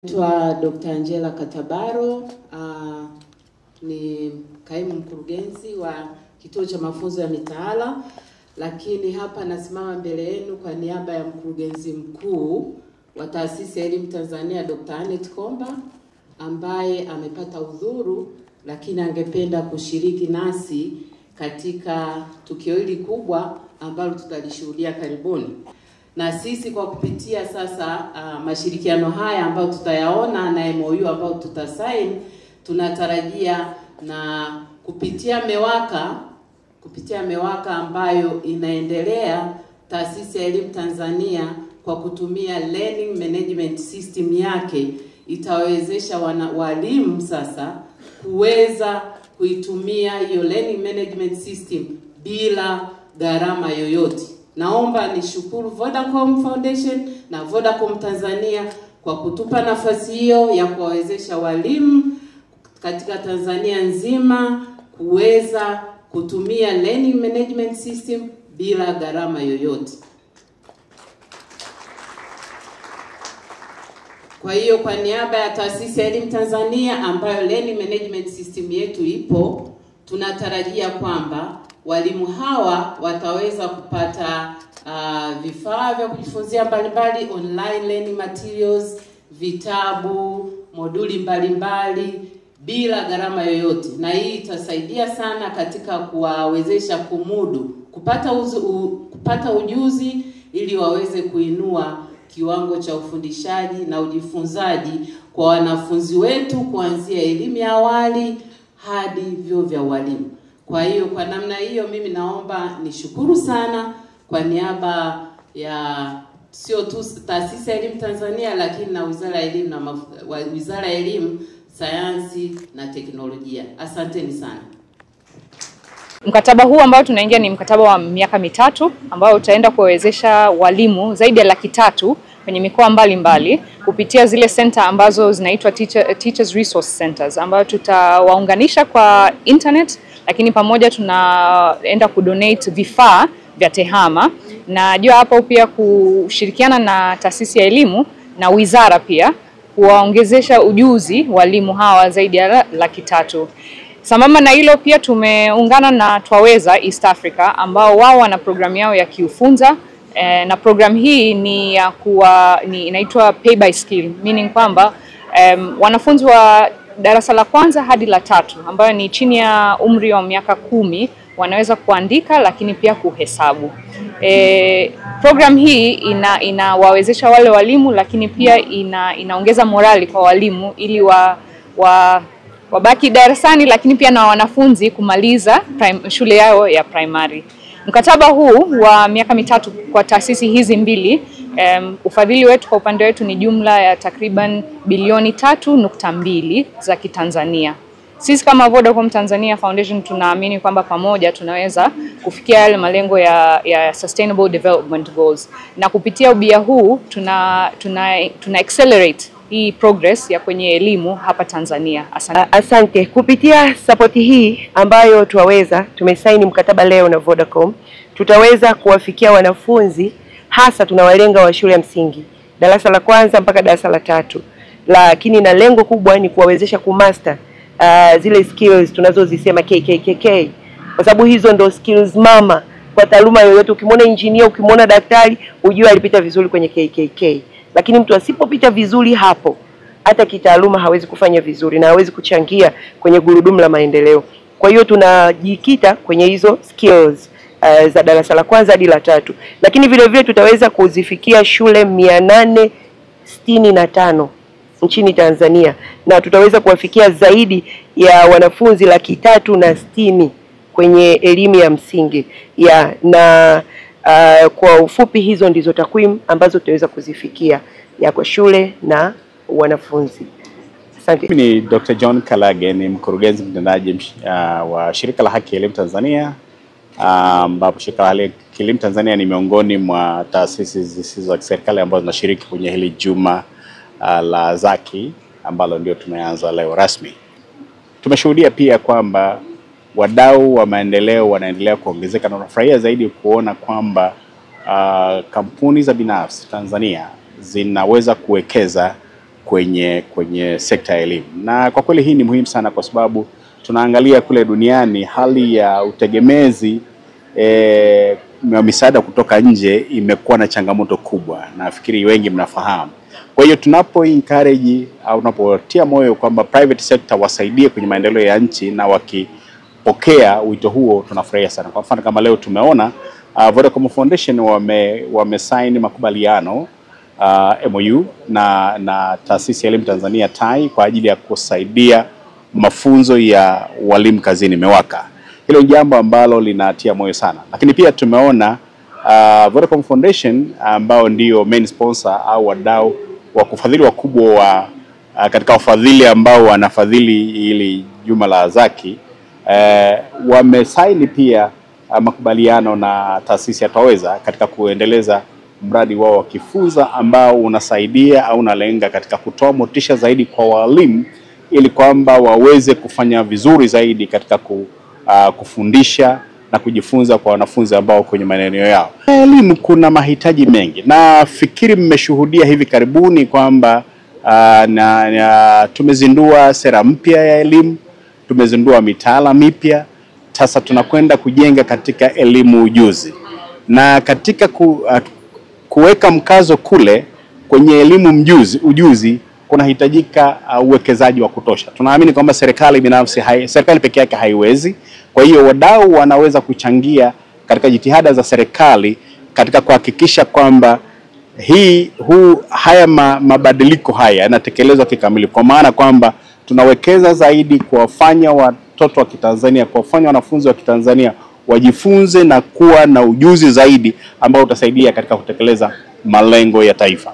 Naitwa Dr. Angela Katabaro, ni kaimu mkurugenzi wa kituo cha mafunzo ya mitaala, lakini hapa nasimama mbele yenu kwa niaba ya mkurugenzi mkuu wa Taasisi ya Elimu Tanzania Dr. Anet Komba, ambaye amepata udhuru lakini angependa kushiriki nasi katika tukio hili kubwa ambalo tutalishuhudia karibuni. Na sisi kwa kupitia sasa mashirikiano haya ambayo tutayaona na MOU ambayo tutasaini, tunatarajia na kupitia MEWAKA ambayo inaendelea Taasisi ya Elimu Tanzania kwa kutumia Learning Management System yake itawezesha walimu sasa kuweza kuitumia hiyo Learning Management System bila gharama yoyote. Naomba nishukuru Vodacom Foundation na Vodacom Tanzania kwa kutupa nafasi hiyo ya kuwawezesha walimu katika Tanzania nzima kuweza kutumia Learning Management System bila gharama yoyote. Kwa hiyo kwa niaba ya Taasisi ya Elimu Tanzania ambayo Learning Management System yetu ipo, tunatarajia kwamba walimu hawa wataweza kupata vifaa vya kujifunzia mbalimbali, online learning materials, vitabu, moduli mbalimbali bila gharama yoyote. Na hii itasaidia sana katika kuwawezesha kumudu, kupata ujuzi ili waweze kuinua kiwango cha ufundishaji na ujifunzaji kwa wanafunzi wetu kuanzia elimu ya awali hadi vyuo vya walimu. Kwa hiyo kwa namna hiyo mimi naomba nishukuru sana kwa niaba ya sio tu Taasisi ya Elimu Tanzania lakini na Wizara ya Elimu na Wizara ya Elimu, Sayansi na Teknolojia. Asanteni sana. Mkataba huu ambao tunaingia ni mkataba wa miaka mitatu ambao utaenda kuwawezesha walimu zaidi ya 300,000 kwenye mikoa mbalimbali kupitia zile center ambazo zinaitwa Teachers Resource Centers, ambayo tutawaunganisha kwa internet, lakini pamoja tunaenda kudonate vifaa vya tehama. Na jua hapo pia kushirikiana na Taasisi ya Elimu na Wizara pia kuwaongezesha ujuzi walimu hawa zaidi ya 300,000. Sambamba na hilo pia tumeungana na Twaweza East Africa ambao wao wana programu yao ya Kiufunza, na program hii ni ya inaitwa Pay by Skill, meaning kwamba wanafunzi wa darasa la kwanza hadi la 3 ambayo ni chini ya umri wa miaka 10 wanaweza kuandika lakini pia kuhesabu. Program hii inawawezesha wale walimu, lakini pia inaongeza morali kwa walimu ili wabaki darasani, lakini pia na wanafunzi kumaliza shule yao ya primary. Mkataba huu wa miaka mitatu kwa taasisi hizi mbili, ufadhili wetu kwa upande wetu ni jumla ya takriban bilioni 3.2 za Kitanzania. Sisi kama Vodacom Tanzania Foundation tunaamini kwamba pamoja tunaweza kufikia yale malengo ya Sustainable Development Goals, na kupitia ubia huu tuna accelerate hii progress ya kwenye elimu hapa Tanzania. Asante. Kupitia support hii ambayo tumesaini mkataba leo na Vodacom, tutaweza kuwafikia wanafunzi, hasa tunawalenga wa shule ya msingi darasa la kwanza mpaka darasa la 3, lakini na lengo kubwa ni kuwawezesha kumaster zile skills tunazozisema KKKK, kwa sababu hizo ndo skills mama kwa taaluma yoyote. Ukimwona engineer, ukimwona daktari, ujue alipita vizuri kwenye KKK. Lakini mtu asipopita vizuri hapo, hata kitaaluma hawezi kufanya vizuri na hawezi kuchangia kwenye gurudumu la maendeleo. Kwa hiyo tunajikita kwenye hizo skills za darasa la kwanza hadi la 3. Lakini vile vile tutaweza kuzifikia shule 865 nchini Tanzania, na tutaweza kuwafikia zaidi ya wanafunzi 360,000 kwenye elimu ya msingi. Kwa ufupi hizo ndizo takwimu ambazo tutaweza kuzifikia kwa shule na wanafunzi. Asante. Mimi ni Dr. John Kalage, ni mkurugenzi mtendaji wa Shirika la Haki ya Elimu Tanzania, ambapo Shirika la Haki ya Elimu Tanzania ni miongoni mwa taasisi zisizo za kiserikali ambazo zinashiriki kwenye hili juma la Zaki ambalo ndio tumeanza leo rasmi. Tumeshuhudia pia kwamba wadau wa maendeleo wanaendelea kuongezeka, na tunafurahia zaidi kuona kwamba kampuni za binafsi Tanzania zinaweza kuwekeza kwenye sekta ya elimu. Na kwa kweli hii ni muhimu sana, kwa sababu tunaangalia kule duniani hali ya utegemezi wa misaada kutoka nje imekuwa na changamoto kubwa, nafikiri wengi mnafahamu. Kwa hiyo tunapo encourage au tunapotia moyo kwamba private sector wasaidie kwenye maendeleo ya nchi na wakipokea wito huo, tunafurahia sana. Kwa mfano kama leo tumeona Vodacom Foundation wamesign makubaliano MOU na taasisi ya elimu Tanzania TAI kwa ajili ya kusaidia mafunzo ya walimu kazini MEWAKA. Hilo jambo ambalo linatia moyo sana. Lakini pia tumeona Vodacom Foundation ambao ndio main sponsor au wadau wa kufadhili wakubwa wa katika wafadhili ambao wanafadhili ili juma la Zaki, wamesaini pia makubaliano na taasisi ya Twaweza katika kuendeleza mradi wao wa Kifunza ambao unasaidia au unalenga katika kutoa motisha zaidi kwa walimu ili kwamba waweze kufanya vizuri zaidi katika kufundisha na kujifunza kwa wanafunzi ambao kwenye maeneo yao. Elimu kuna mahitaji mengi, na fikiri mmeshuhudia hivi karibuni kwamba tumezindua sera mpya ya elimu, tumezindua mitaala mipya. Sasa tunakwenda kujenga katika elimu ujuzi, na katika kuweka mkazo kule kwenye elimu ujuzi kunahitajika uwekezaji wa kutosha. Tunaamini kwamba serikali peke yake haiwezi. Kwa hiyo wadau wanaweza kuchangia katika jitihada za serikali katika kuhakikisha kwamba haya mabadiliko haya yanatekelezwa kikamilifu, kwa maana kwamba tunawekeza zaidi kuwafanya watoto wa Kitanzania, kuwafanya wanafunzi wa Kitanzania wajifunze na kuwa na ujuzi zaidi ambao utasaidia katika kutekeleza malengo ya taifa.